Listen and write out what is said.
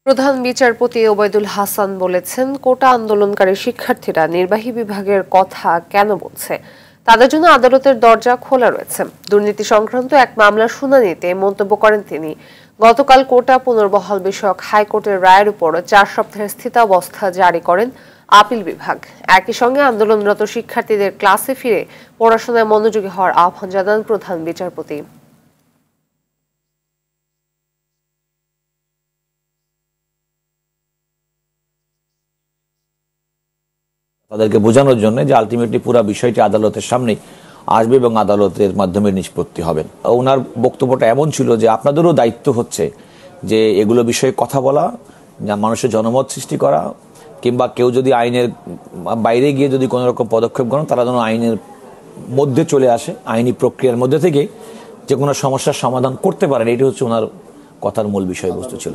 প্রধান বিচারপতি ওবায়দুল হাসান বলেছেন, কোটা আন্দোলনকারী শিক্ষার্থীরা নির্বাহী বিভাগের কথা কেন বলছে, তাদের জন্য আদালতের দরজা খোলা রয়েছে। দুর্নীতি সংক্রান্ত এক মামলার শুনানিতে মন্তব্য করেন তিনি। গতকাল কোটা পুনর্বহাল বিষয়ক হাইকোর্টের রায়ের উপর 4 সপ্তাহের স্থিতাবস্থা জারি করেন আপিল বিভাগ। একই সঙ্গে আন্দোলনরত শিক্ষার্থীদের ক্লাসে ফিরে পড়াশোনায় মনোযোগী হওয়ার আহ্বান জানান প্রধান বিচারপতি। তাদেরকে বোঝানোর জন্য যে আলটিমেটলি পুরো বিষয়টি আদালতের সামনে আসবে এবং আদালতের মাধ্যমে নিষ্পত্তি হবে। ওনার বক্তব্যটা এমন ছিল যে আপনাদেরও দায়িত্ব হচ্ছে যে এগুলো বিষয়ে কথা বলা, মানুষের জনমত সৃষ্টি করা, কিংবা কেউ যদি আইনের বাইরে গিয়ে যদি কোনো রকম পদক্ষেপ করেন তারা যেন আইনের মধ্যে চলে আসে, আইনি প্রক্রিয়ার মধ্যে থেকে যে কোনো সমস্যার সমাধান করতে পারেন। এটি হচ্ছে ওনার কথার মূল বিষয়বস্তু ছিল।